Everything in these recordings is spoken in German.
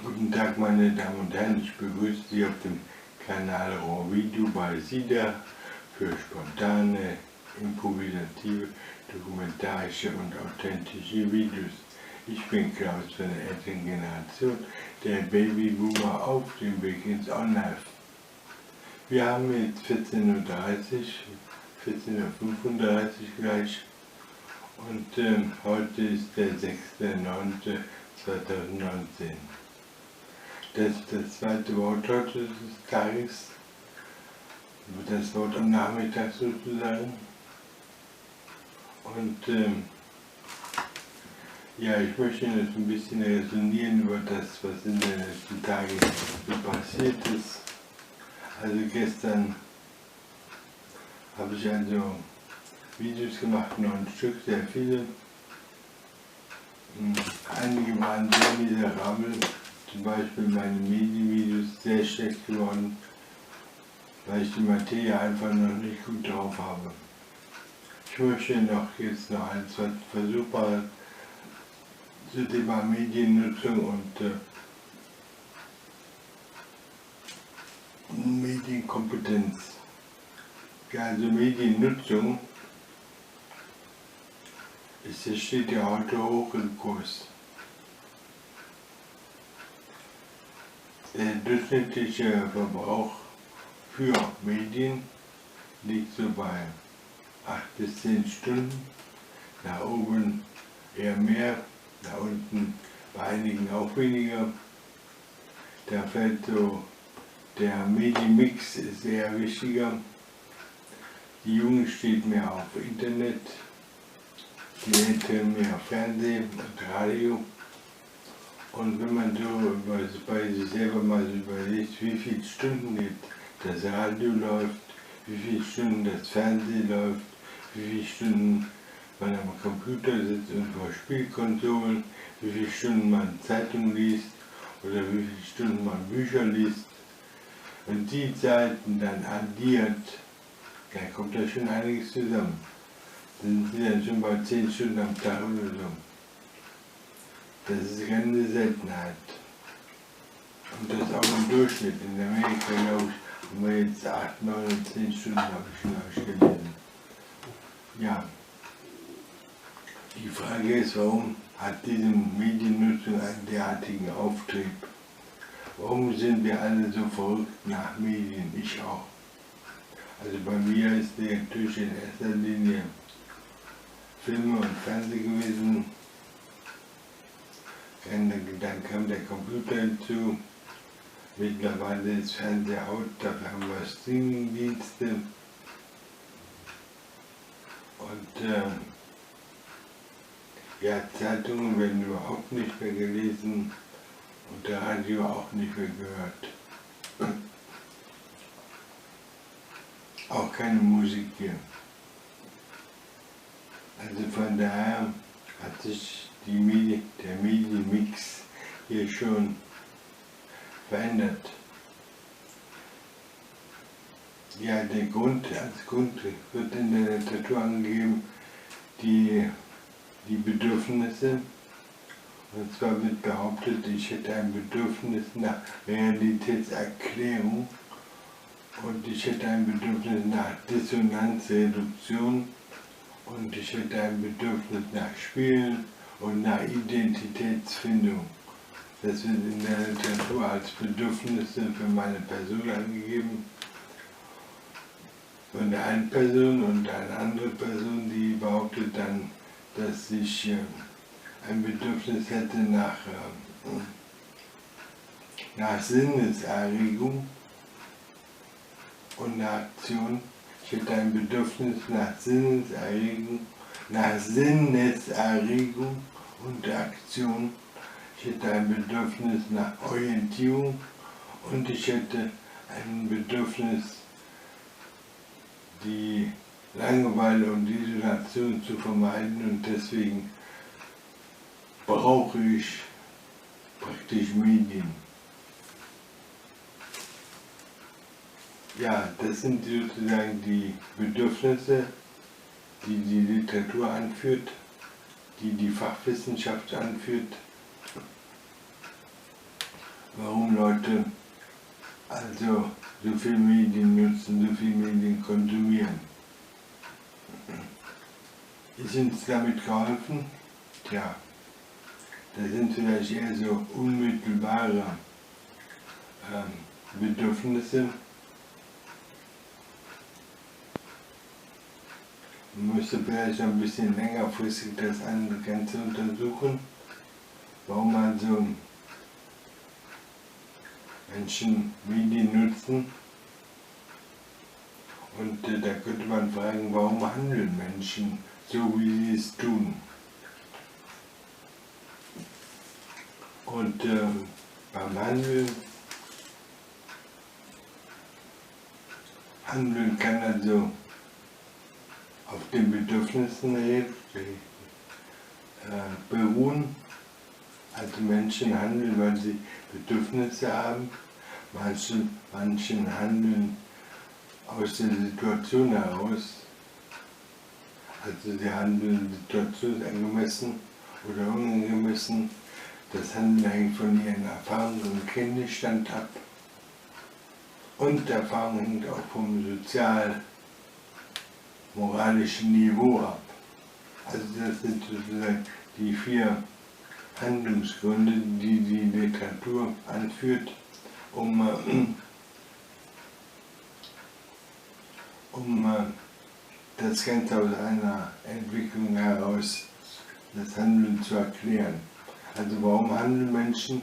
Guten Tag meine Damen und Herren, ich begrüße Sie auf dem Kanal RawVideo bei Sida für spontane, improvisative, dokumentarische und authentische Videos. Ich bin Klaus von der älteren Generation, der Babyboomer auf dem Weg ins Online. Wir haben jetzt 14:30 Uhr, 14:35 Uhr gleich und heute ist der 6.9.2019. Das zweite Wort heute des Tages, das Wort am Nachmittag sozusagen. Und ja, ich möchte jetzt ein bisschen resonieren über das, was in den letzten Tagen so passiert ist. Also gestern habe ich also Videos gemacht, 9 Stück, sehr viele. Einige waren sehr miserabel. Zum Beispiel meine Medienvideos sehr schlecht geworden, weil ich die Materie einfach noch nicht gut drauf habe. Ich möchte jetzt noch ein zweites Versuch machen zum Thema Mediennutzung und Medienkompetenz. Ja, also Mediennutzung steht ja heute hoch im Kurs. Der durchschnittliche Verbrauch für Medien liegt so bei 8 bis 10 Stunden, nach oben eher mehr, nach unten bei einigen auch weniger. Da fällt so der Medienmix ist eher wichtiger. Die Jugend steht mehr auf Internet, die Älteren mehr auf Fernsehen und Radio. Und wenn man so bei sich selber mal so überlegt, wie viele Stunden das Radio läuft, wie viele Stunden das Fernsehen läuft, wie viele Stunden man am Computer sitzt und vor Spielkonsolen, wie viele Stunden man Zeitung liest oder wie viele Stunden man Bücher liest und die Zeiten dann addiert, dann kommt da schon einiges zusammen. Dann sind sie dann schon bei 10 Stunden am Tag oder so. Das ist keine Seltenheit. Und das auch im Durchschnitt. In Amerika, glaube ich, haben wir jetzt 8, 9 und 10 Stunden, habe ich gelesen. Ja. Die Frage ist, warum hat diese Mediennutzung einen derartigen Auftrieb? Warum sind wir alle so verrückt nach Medien? Ich auch. Also bei mir ist natürlich in erster Linie Filme und Fernsehen gewesen. Dann kam der Computer hinzu, mittlerweile ist Fernseher out, dafür haben wir Streamingdienste und ja, Zeitungen werden überhaupt nicht mehr gelesen und der Radio auch nicht mehr gehört. Auch keine Musik hier. Also von daher hat sich der Medienmix hier schon verändert. Ja, als Grund wird in der Literatur angegeben, die Bedürfnisse. Und zwar wird behauptet, ich hätte ein Bedürfnis nach Realitätserklärung und ich hätte ein Bedürfnis nach Dissonanzreduktion und ich hätte ein Bedürfnis nach Spielen und nach Identitätsfindung. Das wird in der Literatur als Bedürfnisse für meine Person angegeben. Von der einen Person und eine andere Person, die behauptet dann, dass ich ein Bedürfnis hätte nach Sinneserregung und nach Aktion. Ich hätte ein Bedürfnis nach Sinneserregung und Aktion. Ich hätte ein Bedürfnis nach Orientierung und ich hätte ein Bedürfnis, die Langeweile und Isolation zu vermeiden und deswegen brauche ich praktisch Medien. Ja, das sind sozusagen die Bedürfnisse, die die Literatur anführt, die die Fachwissenschaft anführt. warum Leute also so viel Medien nutzen, so viel Medien konsumieren. Ist uns damit geholfen? Tja, das sind vielleicht eher so unmittelbare Bedürfnisse. Man müsste vielleicht ein bisschen längerfristig das Ganze untersuchen, warum also Menschen Medien nutzen. Und da könnte man fragen, warum handeln Menschen so, wie sie es tun? Und beim Handeln kann also auf den Bedürfnissen beruhen. Also Menschen handeln, weil sie Bedürfnisse haben. Manchen handeln aus der Situation heraus. Also sie handeln situationsangemessen oder unangemessen. Das Handeln hängt von ihren Erfahrungen und Kenntnisstand ab. Und die Erfahrung hängt auch vom sozial-moralischen Niveau ab. Also das sind sozusagen die 4 Handlungsgründe, die die Literatur anführt, um das Ganze aus einer Entwicklung heraus, das Handeln zu erklären. Also warum handeln Menschen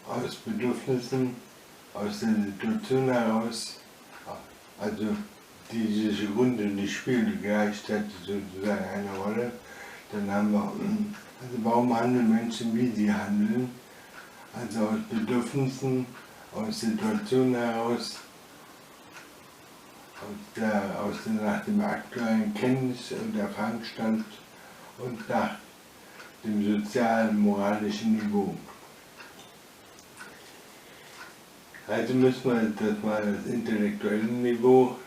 aus Bedürfnissen, aus der Situation heraus, also diese Gründe, die spielen gleichzeitig sozusagen eine Rolle. Dann haben wir, also warum handeln Menschen, wie sie handeln, also aus Bedürfnissen, aus Situationen heraus, nach dem aktuellen Kenntnis- und Erfahrungsstand und nach dem sozialen, moralischen Niveau. Also müssen wir das mal das intellektuelle Niveau,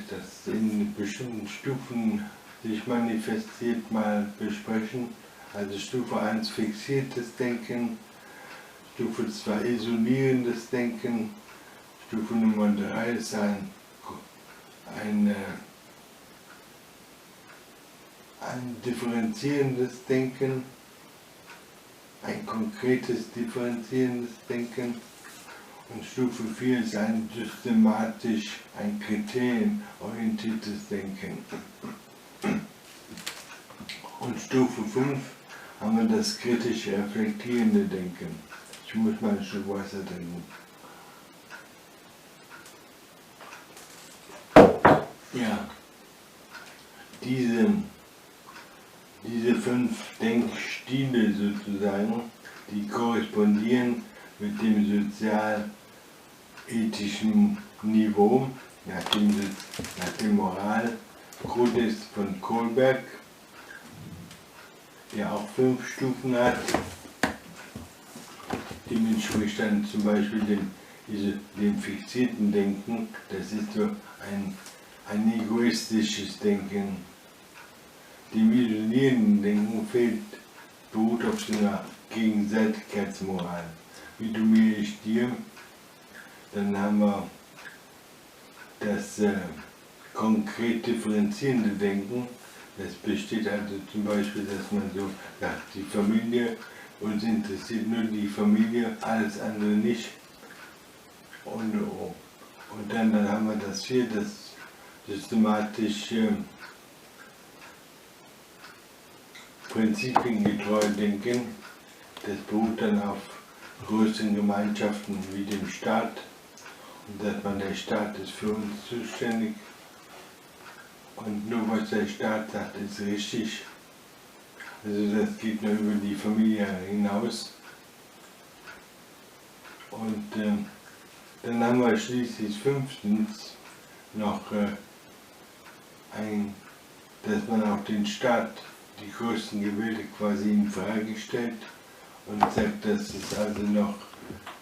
das in bestimmten Stufen sich manifestiert, mal besprechen. Also Stufe 1 fixiertes Denken, Stufe 2 isolierendes Denken, Stufe Nummer 3 ist ein differenzierendes Denken, ein konkretes differenzierendes Denken. Und Stufe 4 ist ein systematisch, ein kriterienorientiertes Denken. Und Stufe 5 haben wir das kritisch reflektierende Denken. Ich muss mal ein Stück Wasser trinken. Ja, diese 5 Denkstile sozusagen, die korrespondieren mit dem sozial-ethischen Niveau, nach dem Moralkodex von Kohlberg, der auch 5 Stufen hat. Dem entspricht dann zum Beispiel dem fixierten Denken, das ist so ein egoistisches Denken. Dem isolierenden Denken beruht auf so einer Gegenseitigkeitsmoral. Wie du mir, ich dir. Dann haben wir das konkret differenzierende Denken. Das besteht also zum Beispiel, dass man so sagt, die Familie, uns interessiert nur die Familie, alles andere nicht. Und dann haben wir das 4, das systematische prinzipiengetreue Denken. Das beruht dann auf größeren Gemeinschaften wie dem Staat. Und dass man, der Staat ist für uns zuständig. Und nur was der Staat sagt, ist richtig. Also das geht nur über die Familie hinaus. Und dann haben wir schließlich 5. noch dass man auch den Staat, die größten Gebilde quasi in Frage stellt und sagt, dass es also noch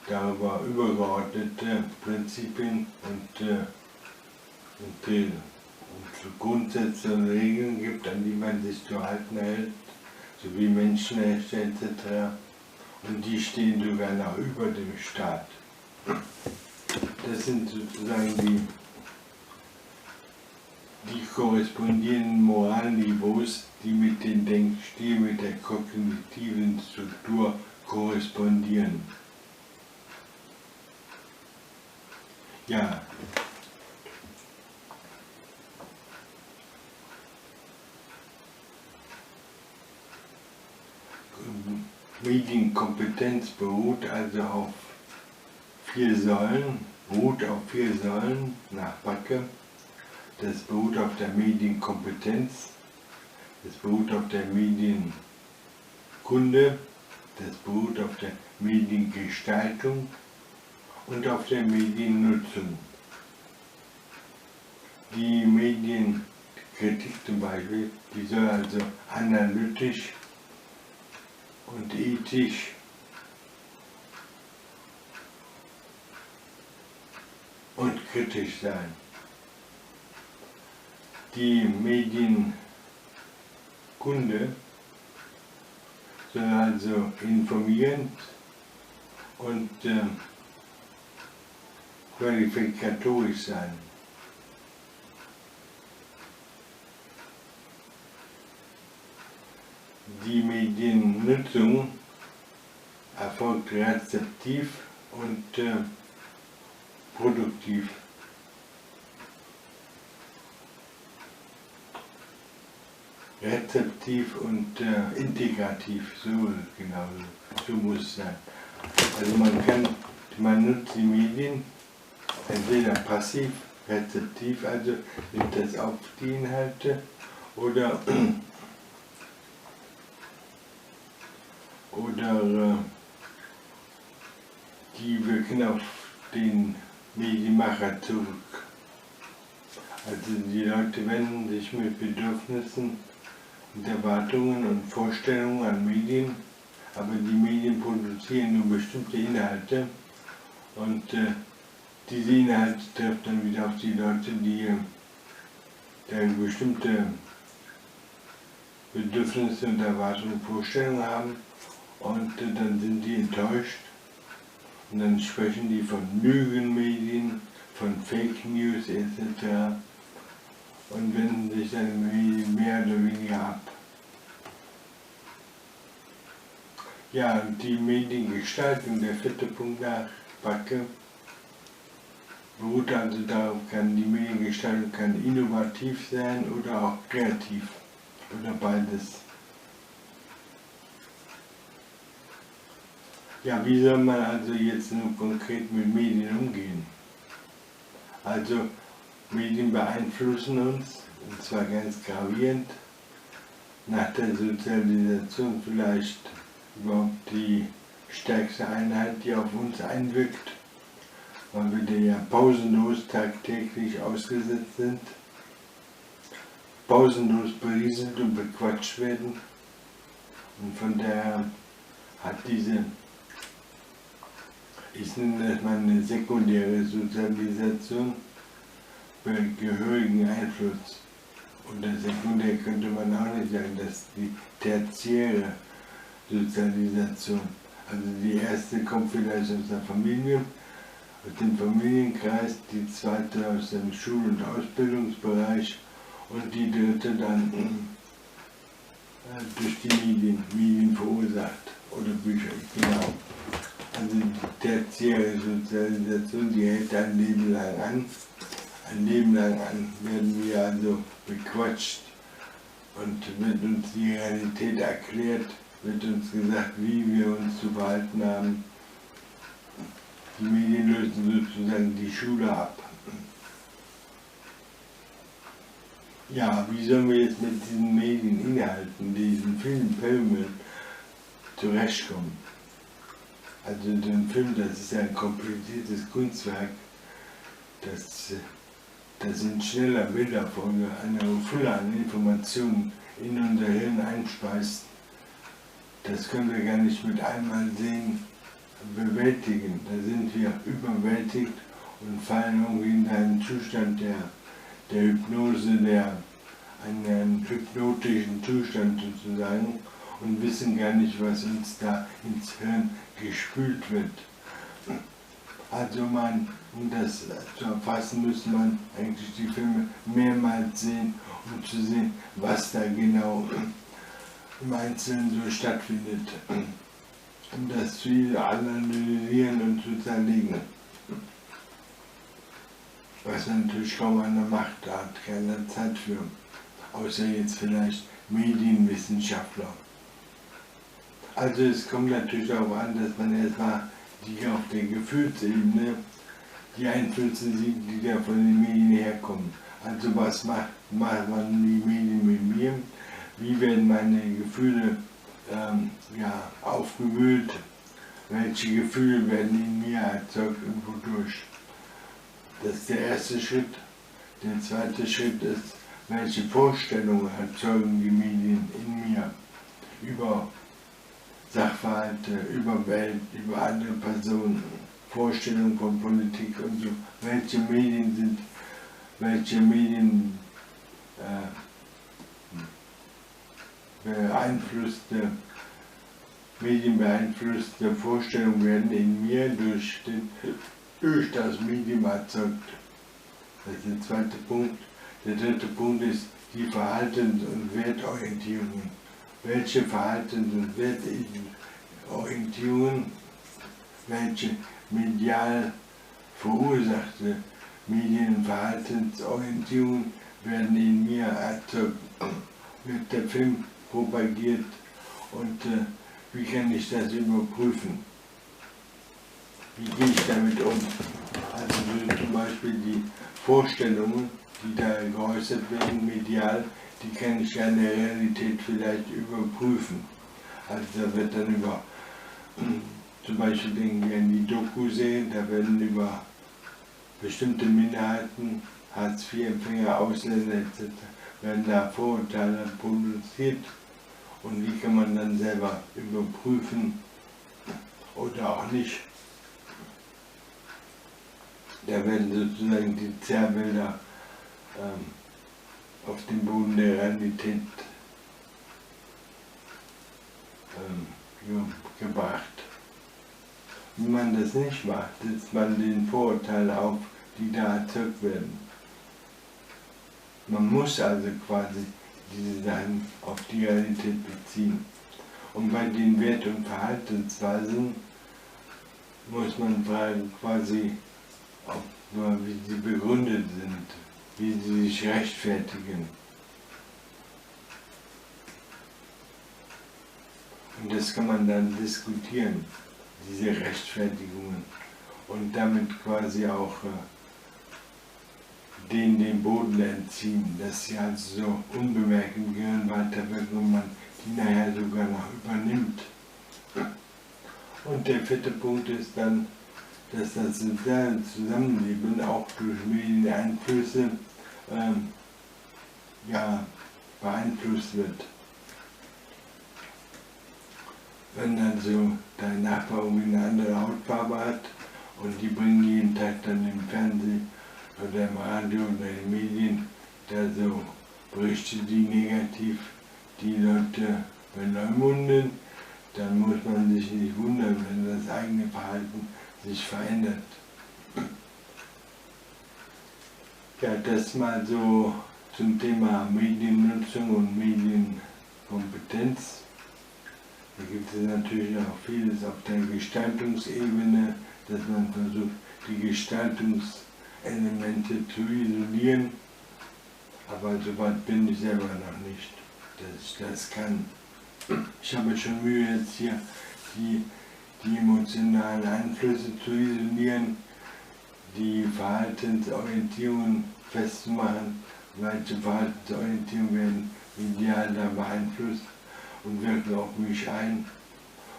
darüber übergeordnete Prinzipien und Grundsätze und Regeln gibt, an die man sich zu halten hält, sowie Menschenrechte etc. und die stehen sogar noch über dem Staat. Das sind sozusagen die korrespondierenden Moralniveaus, die mit dem Denkstil, mit der kognitiven Struktur korrespondieren. Ja. Medienkompetenz beruht also auf 4 Säulen, nach Backe. Das beruht auf der Medienkompetenz, das beruht auf der Medienkunde, das beruht auf der Mediengestaltung und auf der Mediennutzung. Die Medienkritik zum Beispiel, die soll also analytisch und ethisch und kritisch sein. Die Medienkunde soll also informierend und qualifikatorisch sein. Die Mediennutzung erfolgt rezeptiv und produktiv. Rezeptiv und integrativ, so genau, so muss es sein. Also man nutzt die Medien entweder passiv, rezeptiv, also nimmt das auf die Inhalte, oder die wirken auf den Medienmacher zurück. Also die Leute wenden sich mit Bedürfnissen und Erwartungen und Vorstellungen an Medien, aber die Medien produzieren nur bestimmte Inhalte und diese Inhalte treffen dann wieder auf die Leute, die bestimmte Bedürfnisse und Erwartungen und Vorstellungen haben, und dann sind die enttäuscht und dann sprechen die von Lügenmedien, von Fake News etc. und wenden sich dann mehr oder weniger ab. Ja, die Mediengestaltung, der 4. Punkt nach Backe, beruht also darauf, die Mediengestaltung kann innovativ sein oder auch kreativ oder beides. Ja, wie soll man also jetzt nur konkret mit Medien umgehen? Also Medien beeinflussen uns, und zwar ganz gravierend, nach der Sozialisation vielleicht überhaupt die stärkste Einheit, die auf uns einwirkt, weil wir der ja pausenlos tagtäglich ausgesetzt sind, pausenlos berieselt und bequatscht werden, und von daher hat diese, ich nenne das mal eine sekundäre Sozialisation, bei gehörigen Einfluss. Unter sekundär könnte man auch nicht sagen, dass die tertiäre Sozialisation, also die erste kommt vielleicht aus der Familie, aus dem Familienkreis, die zweite aus dem Schul- und Ausbildungsbereich und die dritte dann durch die Medien verursacht oder Bücher, genau. Also die tertiäre Sozialisation, die hält ein Leben lang an. Ein Leben lang werden wir also bequatscht und wird uns die Realität erklärt, wird uns gesagt, wie wir uns zu verhalten haben. Die Medien lösen sozusagen die Schule ab. Ja, wie sollen wir jetzt mit diesen Medieninhalten, diesen Filmen zurechtkommen? Also den Film, das ist ja ein kompliziertes Kunstwerk, das in schneller Bilderfolge eine Fülle an Informationen in unser Hirn einspeist. Das können wir gar nicht mit einmal sehen, bewältigen. Da sind wir überwältigt und fallen irgendwie in einen Zustand der Hypnose, einen hypnotischen Zustand sozusagen. und wissen gar nicht, was uns da ins Hirn gespült wird. Also um das zu erfassen, muss man eigentlich die Filme mehrmals sehen, um zu sehen, was da genau im Einzelnen so stattfindet, um das zu analysieren und zu zerlegen. Was natürlich kaum einer macht, da hat keiner Zeit für, außer jetzt vielleicht Medienwissenschaftler. Also es kommt natürlich auch an, dass man erstmal die auf der Gefühlsebene die Einflüsse sieht, die da von den Medien herkommen. Also was macht man die Medien mit mir? Wie werden meine Gefühle aufgewühlt? Welche Gefühle werden in mir erzeugt und wodurch? Das ist der erste Schritt. Der zweite Schritt ist, welche Vorstellungen erzeugen die Medien in mir über Sachverhalte, über Welt, über andere Personen, Vorstellungen von Politik und so. Welche Medien medienbeeinflusste Vorstellungen werden in mir durch das Medium erzeugt. Das ist der zweite Punkt. Der dritte Punkt ist die Verhaltens- und Wertorientierungen. Welche Verhaltens- und Wertorientierungen, welche medial verursachte Medien- und Verhaltensorientierungen werden in mir erzeugt? Wird der Film propagiert und wie kann ich das überprüfen? Wie gehe ich damit um? Also zum Beispiel die Vorstellungen, die da geäußert werden, medial, die kann ich ja in der Realität vielleicht überprüfen. Also da wird dann über, zum Beispiel denken wir an die Doku-Serie, da werden über bestimmte Minderheiten, Hartz-IV-Empfänger, Ausländer etc., werden da Vorurteile produziert und die kann man dann selber überprüfen oder auch nicht. Da werden sozusagen die Zerrbilder auf den Boden der Realität gebracht. Wenn man das nicht macht, setzt man den Vorurteilen auf, die da erzeugt werden. Man muss also quasi diese Sachen auf die Realität beziehen. Und bei den Wert- und Verhaltensweisen muss man fragen, quasi, wie sie begründet sind, wie sie sich rechtfertigen. Und das kann man dann diskutieren, diese Rechtfertigungen, und damit quasi auch denen den Boden entziehen, dass sie also so unbemerkt im Gehirn weiterwirken und man die nachher sogar noch übernimmt. Und der vierte Punkt ist dann, dass das soziale Zusammenleben auch durch Medieneinflüsse beeinflusst wird. Wenn also dein Nachbar irgendwie eine andere Hautfarbe hat und die bringen jeden Tag dann im Fernsehen oder im Radio oder in den Medien da so Berichte, die negativ die Leute beleumunden, dann muss man sich nicht wundern, wenn das eigene Verhalten sich verändert. Ja, das mal so zum Thema Mediennutzung und Medienkompetenz. Da gibt es natürlich auch vieles auf der Gestaltungsebene, dass man versucht, die Gestaltungselemente zu isolieren. Aber so weit bin ich selber noch nicht, dass ich das kann. Ich habe schon Mühe, jetzt hier die emotionalen Einflüsse zu isolieren, die Verhaltensorientierungen festzumachen, welche Verhaltensorientierungen werden medial da beeinflusst und wirken auf mich ein.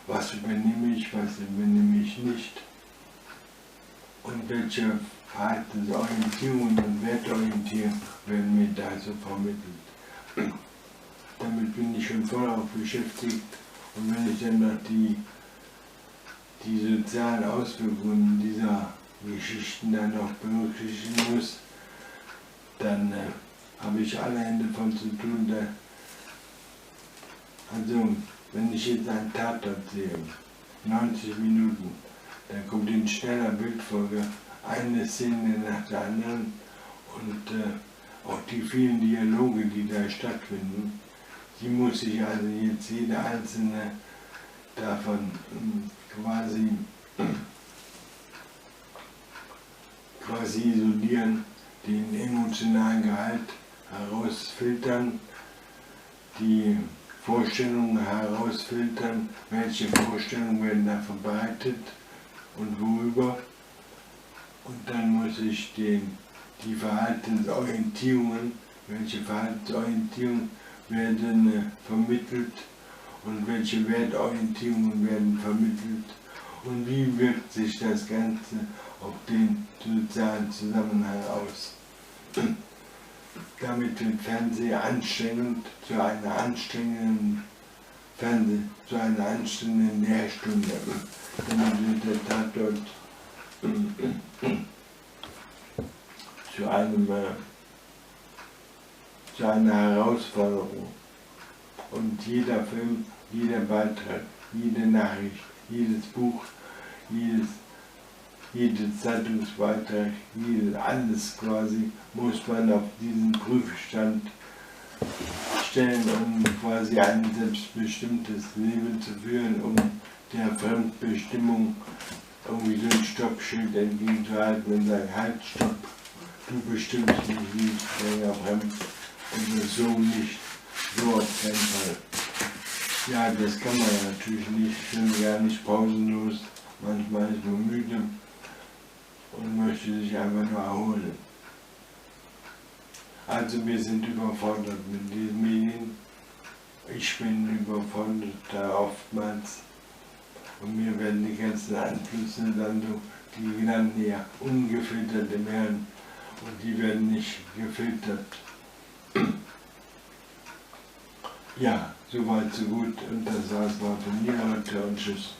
Was übernehme ich, was übernehme ich nicht? Und welche Verhaltensorientierungen und Wertorientierungen werden mir da so vermittelt? Damit bin ich schon voll auch beschäftigt. Und wenn ich dann noch die sozialen Auswirkungen dieser Geschichten dann noch berücksichtigen muss, dann habe ich alle Hände von zu tun. Also wenn ich jetzt einen Tatort sehe, 90 Minuten, dann kommt in schneller Bildfolge eine Szene nach der anderen und auch die vielen Dialoge, die da stattfinden, die muss ich also jetzt jede einzelne davon quasi isolieren, den emotionalen Gehalt herausfiltern, die Vorstellungen herausfiltern, welche Vorstellungen werden da verbreitet und worüber. Und dann muss ich die Verhaltensorientierungen, welche Verhaltensorientierungen werden vermittelt und welche Wertorientierungen werden vermittelt und wie wirkt sich das Ganze auf den sozialen Zusammenhang aus. Damit wird Fernseher anstrengend zu einer anstrengenden Lehrstunde. Damit wird der Tatort zu einer Herausforderung. Und jeder Film, jeder Beitrag, jede Nachricht, jedes Buch, jeder Zeitungsbeitrag, alles quasi muss man auf diesen Prüfstand stellen, um quasi ein selbstbestimmtes Leben zu führen, um der Fremdbestimmung irgendwie so ein Stoppschild entgegenzuhalten und sagen, halt, stopp, du bestimmst mich nicht länger fremd und so nicht, so auf keinen Fall. Ja, das kann man ja natürlich nicht, schon gar nicht pausenlos, manchmal ist man müde und möchte sich einfach nur erholen. Also wir sind überfordert mit diesen Medien. Ich bin überfordert da oftmals. Und mir werden die ganzen Einflüsse dann so, die genannten ja ungefiltert im Hirn. Und die werden nicht gefiltert. Ja, soweit so gut. Und das war's mal von mir heute und tschüss.